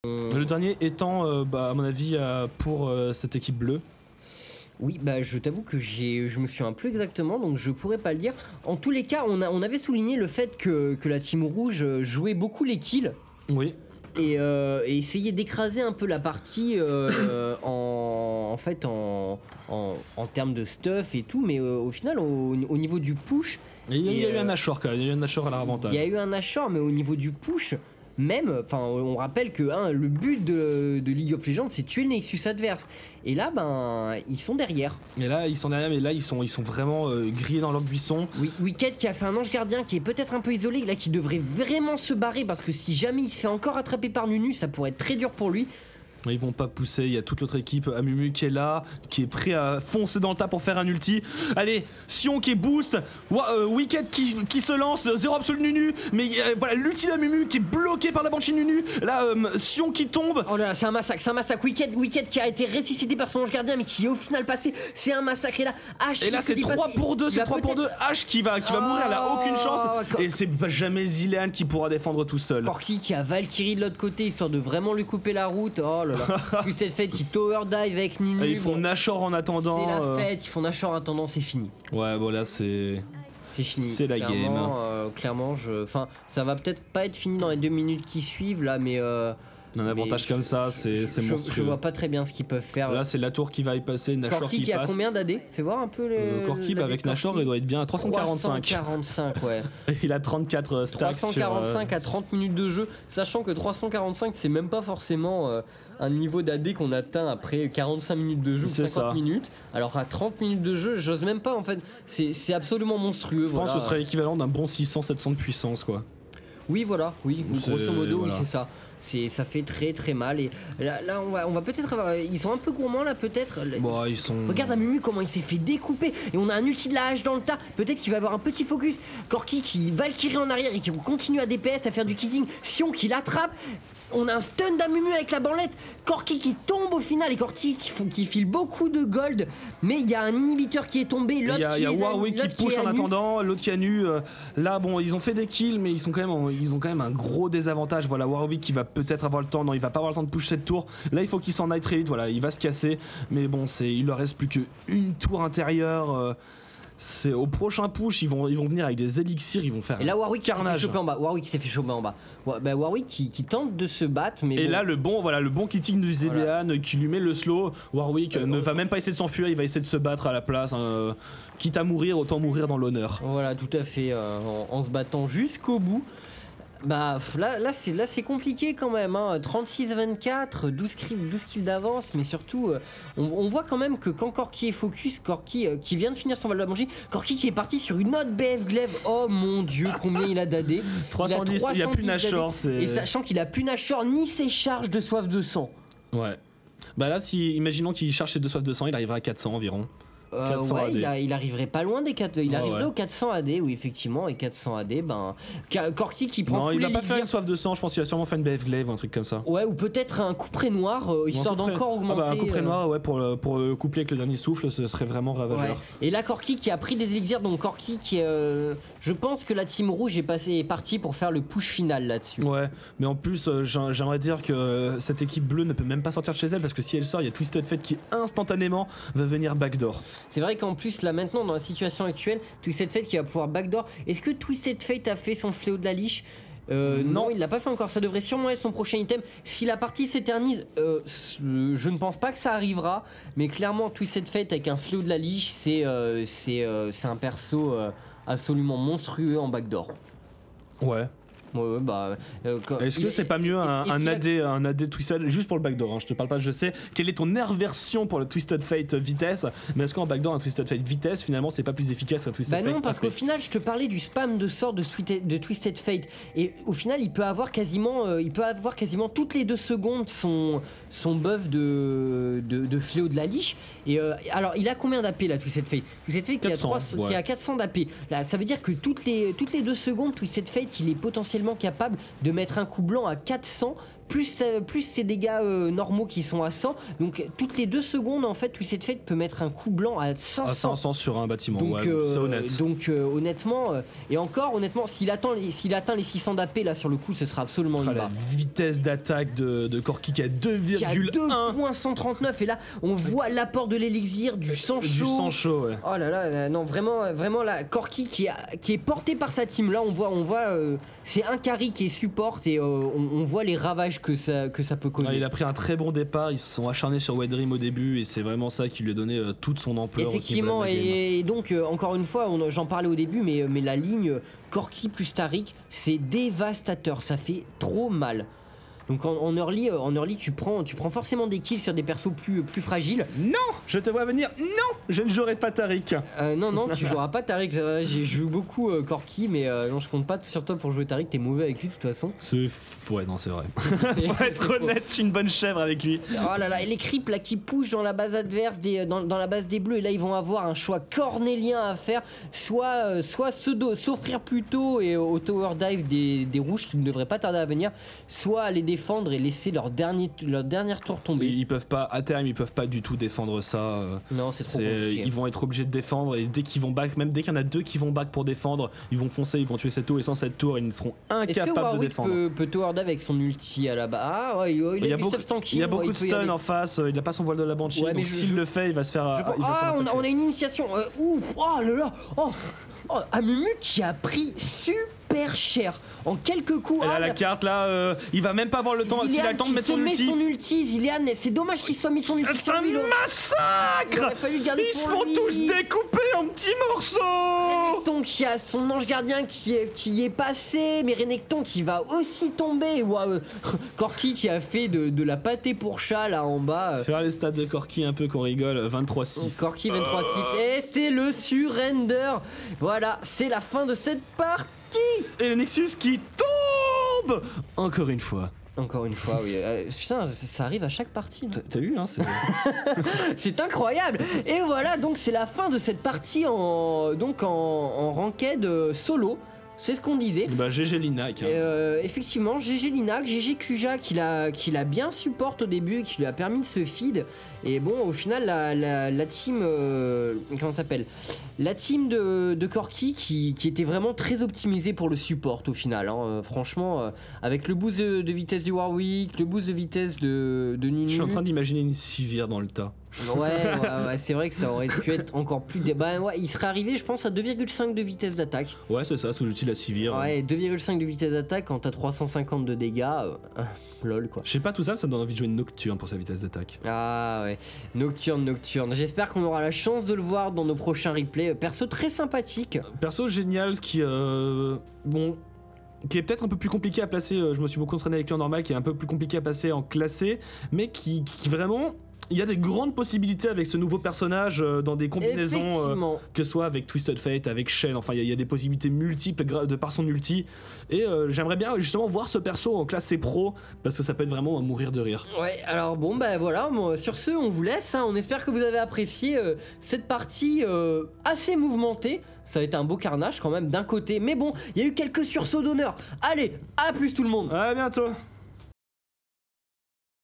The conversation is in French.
Le dernier étant, à mon avis, pour cette équipe bleue. Oui, bah je t'avoue que je me souviens plus exactement, donc je pourrais pas le dire. En tous les cas, on avait souligné le fait que la team rouge jouait beaucoup les kills. Oui. Et essayait d'écraser un peu la partie en termes de stuff et tout, mais au final, au niveau du push. Il y a eu un Ashore quand même, il y a eu un Ashore à leur avantage. Il y a eu un Ashore, mais au niveau du push. Même, enfin, on rappelle que le but de League of Legends, c'est tuer le Nexus adverse. Et là, ils sont derrière. Et là, ils sont derrière, mais là, ils sont vraiment grillés dans leur buisson. Oui, Wicked qui a fait un ange gardien qui est peut-être un peu isolé, là, qui devrait vraiment se barrer parce que si jamais il se fait encore attraper par Nunu, ça pourrait être très dur pour lui. Ils vont pas pousser, il y a toute l'autre équipe, Amumu qui est là, qui est prêt à foncer dans le tas pour faire un ulti. Allez, Sion qui est boost, Wicked qui se lance, 0 absolu Nunu, mais voilà l'ulti d'Amumu qui est bloqué par la Banshee Nunu. Là, Sion qui tombe. Oh là là, c'est un massacre, Wicked qui a été ressuscité par son ange gardien mais qui est au final passé, c'est un massacre. Et là, H. Et là, c'est 3 pour 2, c'est 3 pour 2. H qui va mourir, elle a aucune chance. Et c'est jamais Zilean qui pourra défendre tout seul. Corki qui a Valkyrie de l'autre côté histoire de vraiment lui couper la route. Oh là là. Twisted Fate qui tower dive avec Nunu. Et ils font Nashor en attendant. C'est la fête, ils font Nashor en attendant, c'est fini. Ouais, bon là c'est fini. C'est la game. Clairement, enfin, ça va peut-être pas être fini dans les 2 minutes qui suivent là, mais un avantage comme ça, c'est monstrueux. Je vois pas très bien ce qu'ils peuvent faire. Là, c'est la tour qui va y passer, Nashor Corki qui a combien d'AD? Fais voir un peu le. Corki, avec Nashor, il doit être bien à 345. 345, ouais. Il a 34 stacks 345 à 30 minutes de jeu, sachant que 345, c'est même pas forcément un niveau d'AD qu'on atteint après 45 minutes de jeu ou 50 minutes. Alors à 30 minutes de jeu, j'ose même pas en fait. C'est absolument monstrueux. Je pense que ce serait l'équivalent d'un bon 600-700 de puissance, quoi. Oui, voilà, oui, grosso modo, voilà. oui, c'est ça. Ça fait très très mal. Et là on va peut-être avoir. Ils sont un peu gourmands là, peut-être. Bon, ils sont. Regarde Amumu comment il s'est fait découper. Et on a un ulti de la hache dans le tas. Peut-être qu'il va avoir un petit focus. Corki qui Valkyrie en arrière et qui continue à DPS, à faire du kitting. Sion qui l'attrape. On a un stun d'Amumu avec la banlette. Corki qui tombe au final. Et Corki qui file beaucoup de gold. Mais il y a un inhibiteur qui est tombé. Il y a Warwick qui push en attendant. L'autre qui a nu. Là, bon, ils ont fait des kills, mais ils ont quand même un gros désavantage. Voilà, Warwick qui va peut-être avoir le temps. Non, il va pas avoir le temps de push cette tour. Là, il faut qu'il s'en aille très vite. Voilà, il va se casser. Mais bon, il leur reste plus qu'une tour intérieure. C'est au prochain push, ils vont venir avec des élixirs, ils vont faire. Et là Warwick carnage. s'est fait choper en bas. Warwick s'est fait choper en bas. Warwick qui tente de se battre, mais. Et bon. Là le bon kitting de Zilean qui lui met le slow. Warwick ne va même pas essayer de s'enfuir, il va essayer de se battre à la place. Quitte à mourir, autant mourir dans l'honneur. Voilà, tout à fait, en se battant jusqu'au bout. Là c'est compliqué quand même, hein. 36-24, 12 kills d'avance, mais surtout on voit quand même que quand Corki est focus, Corki qui vient de finir son Val de la Banshee, Corki qui est parti sur une autre BF Glaive, oh mon dieu combien il a d'AD. 310, il n'y a plus Nashor. Et sachant qu'il a plus Nashor ni ses charges de soif de sang. Ouais. Bah là, imaginons qu'il charge ses 2 soifs de sang, il arrivera à 400 environ. Ouais, il arriverait pas loin des 4. Il arriverait aux 400 AD, oui, effectivement. Et 400 AD, Corki qui prend. Non, il va pas faire une soif de sang, je pense qu'il va sûrement faire une BF Glaive ou un truc comme ça. Ouais, ou peut-être un couperet noir, histoire d'encore augmenter. Un couperet noir, ouais, pour le coupler avec le dernier souffle, ce serait vraiment ravageur. Ouais. Et là, Corki qui a pris des élixirs, donc Corki qui. Je pense que la team rouge est partie pour faire le push final là-dessus. Ouais, mais en plus, j'aimerais dire que cette équipe bleue ne peut même pas sortir de chez elle parce que si elle sort, il y a Twisted Fate qui instantanément va venir backdoor. C'est vrai qu'en plus là maintenant dans la situation actuelle, Twisted Fate qui va pouvoir backdoor. Est-ce que Twisted Fate a fait son fléau de la liche? Non, il l'a pas fait encore. Ça devrait sûrement être son prochain item. Si la partie s'éternise, je ne pense pas que ça arrivera. Mais clairement, Twisted Fate avec un fléau de la liche, c'est un perso absolument monstrueux en backdoor. Ouais. Ouais, est-ce que c'est pas mieux un AD Twisted juste pour le backdoor, hein, je te parle pas, je sais quelle est ton aversion pour le Twisted Fate vitesse, mais est-ce qu'en backdoor un Twisted Fate vitesse finalement c'est pas plus efficace qu'un Twisted Fate? Bah non, parce qu'au final je te parlais du spam de sort de Twisted Fate et au final il peut avoir quasiment toutes les 2 secondes son buff de fléau de la liche. Et alors il a combien d'AP là Twisted Fate? Twisted Fate 400, qui a 400 d'AP. Là ça veut dire que toutes les 2 secondes Twisted Fate il est potentiellement capable de mettre un coup blanc à 400 plus ces dégâts normaux qui sont à 100. Donc toutes les 2 secondes en fait Twisted Fate peut mettre un coup blanc à 500. À 500 sur un bâtiment, Donc, ouais, c'est honnête. Donc honnêtement, et encore honnêtement, s'il atteint les 600 d'AP là sur le coup, ce sera absolument une La barre. vitesse d'attaque de Corki qui a 2,1. 2.139 et là on voit l'apport de l'élixir, du sang chaud. Du sang chaud, ouais. Oh là là, non vraiment là, Corki qui est porté par sa team. Là on voit c'est un carry qui est support et on voit les ravages que ça peut causer. Il a pris un très bon départ, ils se sont acharnés sur Wet Dream au début et c'est vraiment ça qui lui a donné toute son ampleur. Effectivement, et donc encore une fois, j'en parlais au début, mais la ligne Corki plus Taric, c'est dévastateur, ça fait trop mal. Donc en early, tu prends forcément des kills sur des persos plus fragiles. Non, je te vois venir. Non, je ne jouerai pas Taric. Non, tu joueras pas Taric. J'ai joué beaucoup Corki, mais non, je compte pas sur toi pour jouer Taric. T'es mauvais avec lui de toute façon. Ouais, non, c'est vrai. Pour être honnête, je suis une bonne chèvre avec lui. Oh là là, et les creeps là qui poussent dans la base adverse, dans la base des bleus, et là ils vont avoir un choix cornélien à faire, soit s'offrir plus tôt et au tower dive des rouges qui ne devraient pas tarder à venir, soit aller défendre et laisser leur dernier tour tomber. Ils peuvent pas, à terme, ils peuvent pas du tout défendre ça. Non, c'est trop compliqué. Ils vont être obligés de défendre et dès qu'ils vont back, même dès qu'il y en a 2 qui vont back pour défendre, ils vont foncer, ils vont tuer cette tour et sans cette tour, ils seront incapables de défendre. Peut tower dive avec son ulti à la base. Ah ouais, il a y a beaucoup de stun en face, il a pas son voile de la Banshee, donc s'il le fait, il va se faire. On a une initiation. Oh là là. Oh, Amumu qui a pris super cher en quelques coups. Et là, la carte là, il va même pas avoir le temps. S'il a le temps de mettre son ulti. Zillian, c'est dommage qu'il soit mis son ulti. C'est un massacre. Ils se font tous découper en petits morceaux. Renekton qui a son ange gardien qui est passé, mais Renekton qui va aussi tomber. Corki qui a fait de la pâtée pour chat là en bas. Faire les stats de Corki un peu qu'on rigole, 23-6. Corki 23-6 et c'est le surrender. Voilà, c'est la fin de cette partie. Et le Nexus qui tombe encore une fois. Encore une fois, oui. Putain, ça arrive à chaque partie. T'as vu, hein, c'est incroyable. Et voilà, donc c'est la fin de cette partie en ranked solo. C'est ce qu'on disait. Bah GG Linac. Effectivement, GG Linac, GG Kuja qui l'a bien support au début et qui lui a permis de se feed. Et bon, au final, la team, comment ça s'appelle ? La team de Corki qui était vraiment très optimisée pour le support au final. Hein. Franchement, avec le boost de vitesse du Warwick, le boost de vitesse de Nunu. Je suis en train d'imaginer une Sivir dans le tas. Ouais, c'est vrai que ça aurait pu être encore plus. Il serait arrivé, je pense, à 2,5 de vitesse d'attaque. Ouais, c'est ça, sous l'outil la Sivir. Ouais, 2,5 de vitesse d'attaque quand t'as 350 de dégâts. Lol quoi. Je sais pas, tout ça, ça me donne envie de jouer une Nocturne pour sa vitesse d'attaque. Ah ouais, Nocturne. J'espère qu'on aura la chance de le voir dans nos prochains replays. Perso très sympathique. Perso génial qui. Qui est peut-être un peu plus compliqué à placer. Je me suis beaucoup entraîné avec lui en normal, qui est un peu plus compliqué à passer en classé, mais qui vraiment. Il y a des grandes possibilités avec ce nouveau personnage dans des combinaisons, que ce soit avec Twisted Fate, avec Shen, enfin il y a des possibilités multiples de par son ulti. Et j'aimerais bien justement voir ce perso en classe C pro, parce que ça peut être vraiment à mourir de rire. Ouais, alors bon, voilà, sur ce, on vous laisse. On espère que vous avez apprécié cette partie assez mouvementée. Ça a été un beau carnage quand même d'un côté, mais bon, il y a eu quelques sursauts d'honneur. Allez, à plus tout le monde. À bientôt.